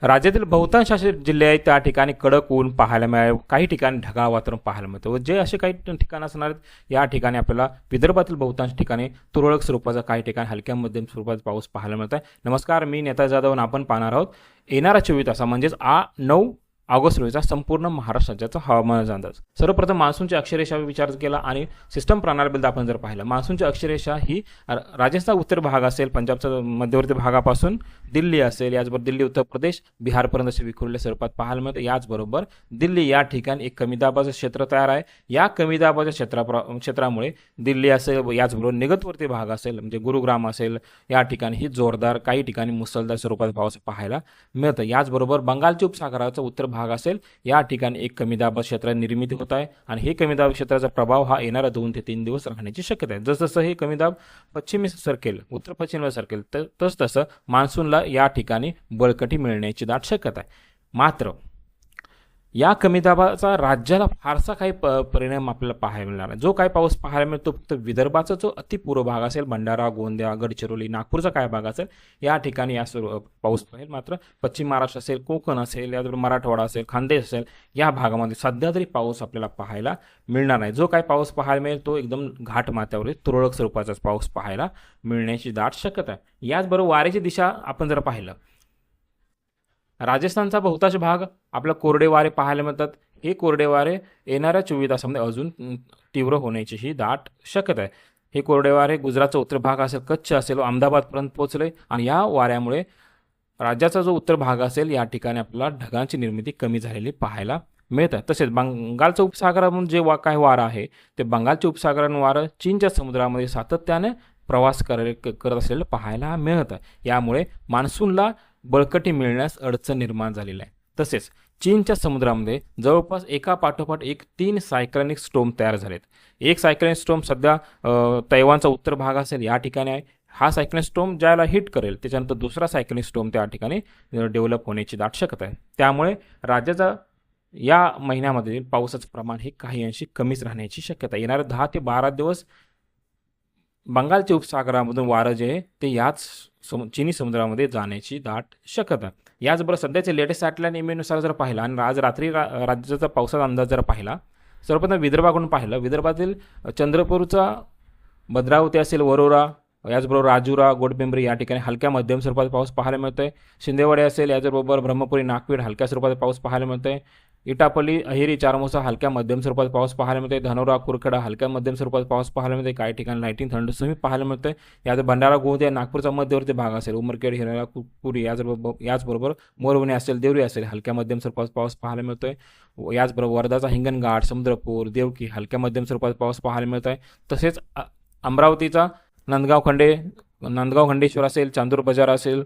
राज्यातील बहुतांश असे जिल्हे आहेत त्या ठिकाणी कडक ऊन पाहायला मिळेल, काही ठिकाणी ढगाळ वातावरण पाहायला मिळतं व जे असे काही ठिकाण असणार आहेत या ठिकाणी आपल्याला विदर्भातील बहुतांश ठिकाणी तुरळक स्वरूपाचा, काही ठिकाणी हलक्या मध्यम स्वरूपाचा पाऊस पाहायला मिळत आहे. नमस्कार, मी नेता जाधव आणि आपण पाहणार आहोत येणाऱ्या 24 तासा म्हणजेच 9 ऑगस्ट रोजीचा संपूर्ण महाराष्ट्र राज्याचा हवामानाचा अंदाज. सर्वप्रथम मान्सूनची अक्षरेषा विचार केला आणि सिस्टम प्रणालीबद्दल आपण जर पाहिलं, मान्सूनची अक्षरेषा ही राजस्थान उत्तर भाग असेल, पंजाबचा मध्यवर्ती भागापासून दिल्ली असेल, याचबरोबर दिल्ली, उत्तर प्रदेश, बिहारपर्यंत असे विखुरलेल्या स्वरूपात पाहायला मिळते. याचबरोबर दिल्ली या ठिकाणी एक कमी दाबाचं क्षेत्र तयार आहे. या कमी दाबाच्या क्षेत्रामुळे दिल्ली असेल, याचबरोबर निगतवर्ती भाग असेल म्हणजे गुरुग्राम असेल, या ठिकाणी ही जोरदार, काही ठिकाणी मुसळधार स्वरूपात पाऊस पाहायला मिळतं. याचबरोबर बंगालच्या उपसागराचा उत्तर भाग असेल, या ठिकाणी एक कमी दाब क्षेत्र निर्मिती होत आहे आणि हे कमी दाब क्षेत्राचा प्रभाव हा येणाऱ्या 2 ते 3 दिवस राहण्याची शक्यता आहे. जसं हे कमी दाब पश्चिमी सरकेल, उत्तर पश्चिमेला सरकेल, तसं मान्सूनला या ठिकाणी बळकटी मिळण्याची दाट शक्यता आहे. मात्र या कमी दाबाचा राज्याला फारसा काही परिणाम आपल्याला पाहायला मिळणार नाही. जो काही पाऊस पाहायला मिळतो फक्त विदर्भाचा जो अतिपूर्व भाग असेल, भंडारा, गोंदिया, गडचिरोली, नागपूरचा काय भाग असेल, या ठिकाणी पाऊस पाहिजे. मात्र पश्चिम महाराष्ट्र असेल, कोकण असेल, याचबरोबर मराठवाडा असेल, खानदेश असेल, या भागामध्ये सध्या तरी पाऊस आपल्याला पाहायला मिळणार नाही. जो काही पाऊस पाहायला मिळेल तो एकदम घाट माथ्यावरील तुरळक स्वरूपाचाच पाऊस पाहायला मिळण्याची दाट शक्यता आहे. याचबरोबर वाऱ्याची दिशा आपण जर पाहिलं, राजस्थानचा बहुतांश भाग आपल्या कोरडे वारे पाहायला मिळतात. हे कोरडे वारे येणाऱ्या 24 तासामध्ये अजून तीव्र होण्याची ही दाट शक्यता आहे. हे कोरडे वारे गुजरातचा उत्तर भाग असेल, कच्छ असेल, अहमदाबादपर्यंत पोहोचले आणि या वाऱ्यामुळे राज्याचा जो उत्तर भाग असेल या ठिकाणी आपल्याला ढगांची निर्मिती कमी झालेली पाहायला मिळतं. तसेच बंगालचं उपसागरामधून जे काय वारं आहे ते बंगालच्या उपसागरानं वारं चीनच्या समुद्रामध्ये सातत्याने प्रवास करत असलेलं पाहायला मिळतं. यामुळे मान्सूनला बळकटी मिळण्यास अडचण निर्माण झालेली आहे. तसेच चीनच्या समुद्रामध्ये जवळपास एका पाठोपाठ एक 3 सायक्लोनिक स्टोम तयार झालेत. एक सायक्लोनिक स्टोम सध्या तैवानचा उत्तर भाग असेल या ठिकाणी आहे. हा सायक्लोनिक स्टोम ज्याला हिट करेल त्याच्यानंतर दुसरा सायक्लोनिक स्टोम त्या ठिकाणी डेव्हलप होण्याची दाट शक्यता आहे. त्यामुळे राज्याचा या महिन्यामध्ये पावसाचं प्रमाण हे काही अंशी कमीच राहण्याची शक्यता आहे. येणारे 10 ते 12 दिवस बंगालच्या उपसागरामधून वारं जे आहे ते याच चिनी समुद्रामध्ये जाण्याची दाट शक्यता. याचबरोबर सध्याचे लेटेस्ट सॅटेलाइट इमेजनुसार जर पाहिलं आणि आज रात्री राज्याचा पावसाचा अंदाज जर पाहिला, सर्वप्रथम विदर्भाकडून पाहिलं, विदर्भातील चंद्रपूरचा भद्रावती असेल, वरोरा, याचबरोबर राजुरा, गोडपिंपरी या ठिकाणी हलक्या मध्यम स्वरूपात पाऊस पाहायला मिळतोय. शिंदेवाडी असेल, याचबरोबर ब्रह्मपुरी, नागपीठ हलक्या स्वरूपात पाऊस पाहायला मिळतोय. इटापल्ली, अहेरी, चारमोसा हलक्या मध्यम स्वरूपात पाऊस पाहायला मिळते. धानोरा, कुरखेडा हलक्या मध्यम स्वरूपात पाऊस पाहायला मिळते. काही ठिकाणी लाईटिंग थंडसमी पाहायला मिळते. यात भंडारा, गोंदिया, नागपूरचा मध्यवर्ती भाग असेल, उमरखेड, हिराळा, पुरी, याचबरोबर मोरवणे असेल, देवरी असेल, हलक्या मध्यम स्वरूपात पाऊस पाहायला मिळतोय. याचबरोबर वर्धाचा हिंगणघाट, समुद्रपूर, देवकी हलक्या मध्यम स्वरूपात पाऊस पाहायला मिळत आहे. तसेच अमरावतीचा नांदगाव खंडेश्वर असेल, चांदूर बाजार असेल,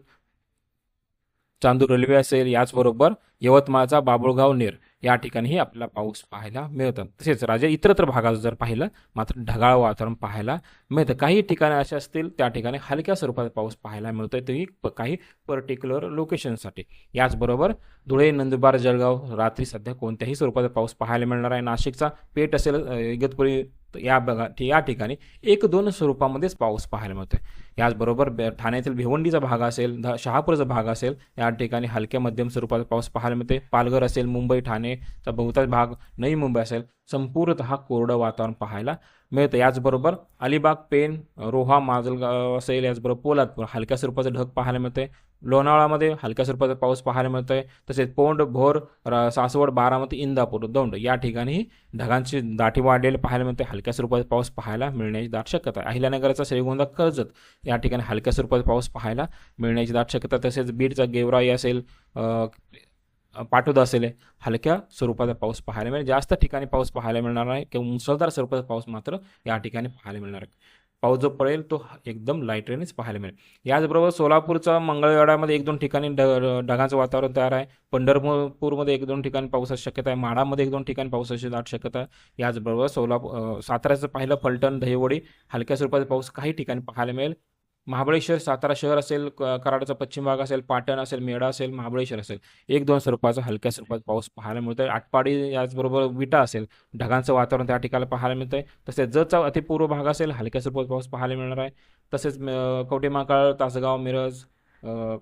चांदूर रेल्वे असेल, याचबरोबर यवतमाळचा बाबुळगाव, नेर या ठिकाणीही आपल्याला पाऊस पाहायला मिळतं. तसेच राज्य इतरत्र भागात जर पाहिलं मात्र ढगाळ वातावरण पाहायला मिळतं. काही ठिकाणी असे असतील त्या ठिकाणी हलक्या स्वरूपात पाऊस पाहायला मिळतोय, तरी काही पर्टिक्युलर लोकेशनसाठी. याचबरोबर धुळे, नंदुरबार, जळगाव रात्री सध्या कोणत्याही स्वरूपाचा पाऊस पाहायला मिळणार आहे. नाशिकचा पेठ असेल, इगतपुरी या ठिकाणी 1-2 स्वरूपामध्येच पाऊस पाहायला मिळतोय. याचबरोबर ठाण्यातील भिवंडीचा भाग असेल, शहापूरचा भाग असेल, या ठिकाणी हलक्या मध्यम स्वरूपात पाऊस पाहायला मिळते. पालघर असेल, मुंबई, ठाणेचा बहुतांश भाग, नवी मुंबई असेल, संपूर्णतः कोरडं वातावरण पाहायला मिळतं. याचबरोबर अलिबाग, पेण, रोहा, माजलगाव असेल, याचबरोबर पोलादपूर हलक्या स्वरूपाचं ढग पाहायला मिळते. लोणावळामध्ये हलक्या स्वरूपाचा पाऊस पाहायला मिळतोय. तसेच पोंड, भोर, सासवड, बारामती, इंदापूर, दौंड या ठिकाणी ढगांची दाटी वाढलेली पाहायला मिळते. हलक्या स्वरूपाचा पाऊस पाहायला मिळण्याची दाट शक्यता आहे. अहिल्यानगरचा श्रीगोंदा, कर्जत या ठिकाणी हलक्या स्वरूपाचा पाऊस पाहायला मिळण्याची दाट शक्यता. तसेच बीडचा गेवराई असेल, पाटोदा असेल, हलक्या स्वरूपाचा पाऊस पाहायला मिळेल. जास्त ठिकाणी पाऊस पाहायला मिळणार नाही किंवा मुसळधार स्वरूपाचा पाऊस मात्र या ठिकाणी पाहायला मिळणार आहे. पाऊस जो पडेल तो एकदम लाईट रेनच पाहायला मिळेल. याचबरोबर सोलापूरचा मंगळवेढ्यामध्ये 1-2 ठिकाणी ढगांचं वातावरण तयार आहे. पंढरपूरमध्ये 1-2 ठिकाणी पावसाची शक्यता आहे. माढामध्ये 1-2 ठिकाणी पावसाची दाट शक्यता आहे. याचबरोबर साताऱ्याचं पाहिलं, फलटण, दहिवडी हलक्या स्वरूपाचा पाऊस काही ठिकाणी पाहायला मिळेल. महाबळेश्वर, सातारा शहर असेल, कराडचा पश्चिम भाग असेल, पाटण असेल, मेढा असेल, महाबळेश्वर असेल, 1-2 स्वरूपाचा हलक्या स्वरूपात पाऊस पाहायला मिळतोय. आटपाडी, याचबरोबर विटा असेल, ढगांचं वातावरण त्या ठिकाणी पाहायला मिळतंय. तसेच जतचा अतिपूर्व भाग असेल, हलक्या स्वरूपात पाऊस पाहायला मिळणार आहे. तसेच कवठेमहांकाळ, तासगाव, मिरज,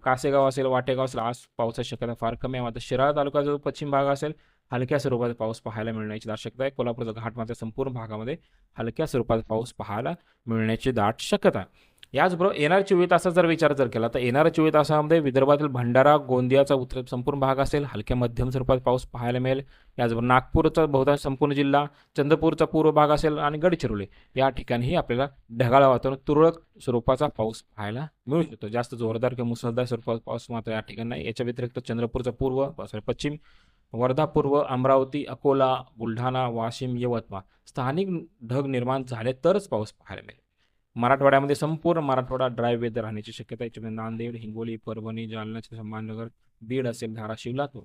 कासेगाव असेल, वाटेगाव असेल, आज पावसाची शक्यता फार कमी आहे. मात्र शिराळा तालुका जो पश्चिम भाग असेल, हलक्या स्वरूपाचा पाऊस पाहायला मिळण्याची दाट शक्यता आहे. कोल्हापूरचा घाट मात्र संपूर्ण भागामध्ये हलक्या स्वरूपाचा पाऊस पाहायला मिळण्याची दाट शक्यता आहे. याचबरोबर येणाऱ्या 24 तासाचा जर विचार केला तर येणाऱ्या 24 तासामध्ये विदर्भातील भंडारा, गोंदियाचा उत्तर संपूर्ण भाग असेल, हलक्या मध्यम स्वरूपात पाऊस पाहायला मिळेल. याचबरोबर नागपूरचा बहुतांश संपूर्ण जिल्हा, चंद्रपूरचा पूर्व भाग असेल आणि गडचिरोली या ठिकाणीही आपल्याला ढगाळ वातावरण, तुरळक स्वरूपाचा पाऊस पाहायला मिळू शकतो. जास्त जोरदार किंवा मुसळधार स्वरूपाचा पाऊस मात्र या ठिकाणी नाही. याच्या व्यतिरिक्त चंद्रपूरचा पश्चिम, वर्धा पूर्व, अमरावती, अकोला, बुलढाणा, वाशिम, यवतमाळ स्थानिक ढग निर्माण झाले तरच पाऊस पाहायला मिळेल. मराठवाड्यामध्ये संपूर्ण मराठवाडा ड्राय वेदर राहण्याची शक्यता आहे. याच्यामध्ये नांदेड, हिंगोली, परभणी, जालना, संभाजीनगर, बीड असेल, धाराशिव, लातूर.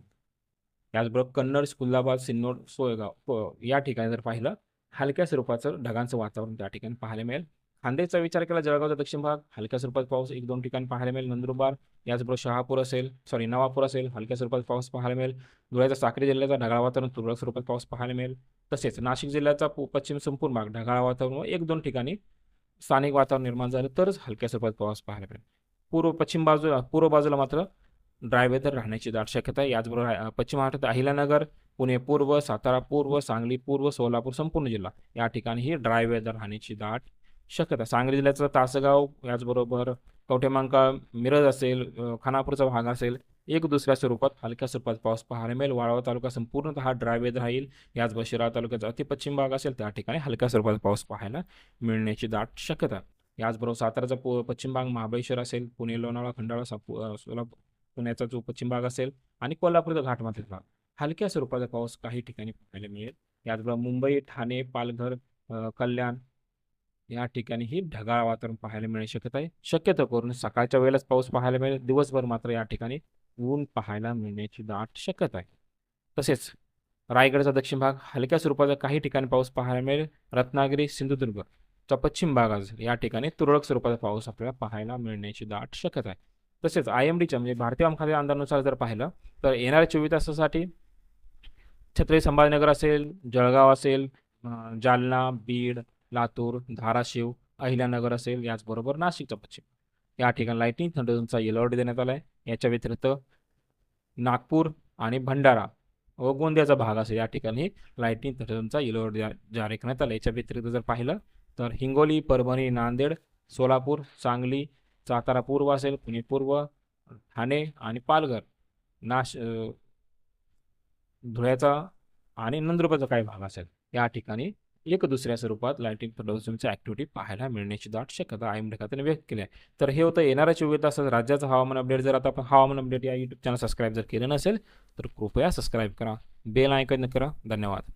याचबरोबर कन्नड, कुलाबा, सिन्नर, सोयगाव या ठिकाणी जर पाहिलं हलक्या स्वरूपाचं ढगांचं वातावरण त्या ठिकाणी पाहायला मिळेल. खांदेचा विचार केला, जळगावचा दक्षिण भाग हलक्या स्वरूपात पाऊस 1-2 ठिकाणी पाहायला मिळेल. नंदुरबार, याचबरोबर नवापूर असेल, हलक्या स्वरूपात पाऊस पाहायला मिळेल. धुळ्याचा साक्री जिल्ह्याचा ढगाळ वातावरण, तुरळक स्वरूपात पाऊस पाहायला मिळेल. तसेच नाशिक जिल्ह्याचा पश्चिम संपूर्ण भाग ढगाळ वातावरण व 1-2 ठिकाणी स्थानिक वातावरण निर्माण झालं तरच हलक्या स्वरूपात पाऊस पाहायला मिळेल. पूर्व बाजूला मात्र ड्राय वेदर राहण्याची दाट शक्यता आहे. याचबरोबर पश्चिम महाराष्ट्रात अहिल्यानगर, पुणे पूर्व, सातारा पूर्व, सांगली पूर्व, सोलापूर संपूर्ण जिल्हा या ठिकाणी ही ड्राय वेदर राहण्याची दाट शक्यता. सांगली जिल्ह्याचं तासगाव, याचबरोबर कवठेमहांकाळ, मिरज असेल, खानापूरचा भाग असेल, एक दुसऱ्या स्वरूपात हलक्या स्वरूपात पाऊस पाहायला मिळेल. वाळवा तालुका संपूर्णतः ड्राय वेदर राहील. याचबरोबर शिराळा तालुक्याचा अतिपश्चिम भाग असेल त्या ठिकाणी हलक्या स्वरूपात पाऊस पाहायला मिळण्याची दाट शक्यता. याचबरोबर साताराचा पश्चिम भाग, महाबळेश्वर असेल, पुणे, लोणावळा, खंडाळा, सोलापूर, पुण्याचा जो पश्चिम भाग असेल आणि कोल्हापूरचा घाटमाथ्याचा भाग हलक्या स्वरूपाचा पाऊस काही ठिकाणी पाहायला मिळेल. याचबरोबर मुंबई, ठाणे, पालघर, कल्याण या ठिकाणी ही ढगाळ वातावरण पाहायला मिळण्याची शक्यता आहे. शक्यतो करून सकाळच्या वेळेलाच पाऊस पाहायला मिळेल. दिवसभर मात्र या ठिकाणी ऊन पाहायला मिळण्याची दाट शक्यता आहे. तसेच रायगडचा दक्षिण भाग हलक्या स्वरूपाचा काही ठिकाणी पाऊस पाहायला मिळेल. रत्नागिरी, सिंधुदुर्गचा पश्चिम भाग असेल या ठिकाणी तुरळक स्वरूपाचा पाऊस आपल्याला पाहायला मिळण्याची दाट शक्यता आहे. तसेच IMDच्या म्हणजे भारतीय हवामान अंदाजानुसार जर पाहिलं तर येणाऱ्या 24 तासासाठी छत्रपती संभाजीनगर असेल, जळगाव असेल, जालना, बीड, लातूर, धाराशिव, अहिल्यानगर असेल, याचबरोबर नाशिकचा पश्चिम या ठिकाणी लाईटनिंग थंडरचा येलो अलर्ट देण्यात आला आहे. याच्या व्यतिरिक्त नागपूर आणि भंडारा व गोंदियाचा भाग असेल या ठिकाणी लाईटनिंग थंडरचा येलो अलर्ट जारी करण्यात आला. याच्या व्यतिरिक्त जर पाहिलं तर हिंगोली, परभणी, नांदेड, सोलापूर, सांगली, सातारा पूर्व असेल, पुणे पूर्व, ठाणे आणि पालघर, धुळ्याचा आणि नंदुरबारचा काही भाग असेल या ठिकाणी एक दुसऱ्या स्वरूपात लाईटिंग थंडरची ऍक्टिव्हिटी पाहायला मिळण्याची दाट शक्यता IMD खात्याने व्यक्त केली आहे. तर हे होतं येणाऱ्या 24 तासात राज्याचं हवामान अपडेट. जर आता आपण हवामान अपडेट या YouTube चॅनल सबस्क्राईब जर केलं नसेल तर कृपया सबस्क्राईब करा, बेल आयकॉन करा. धन्यवाद.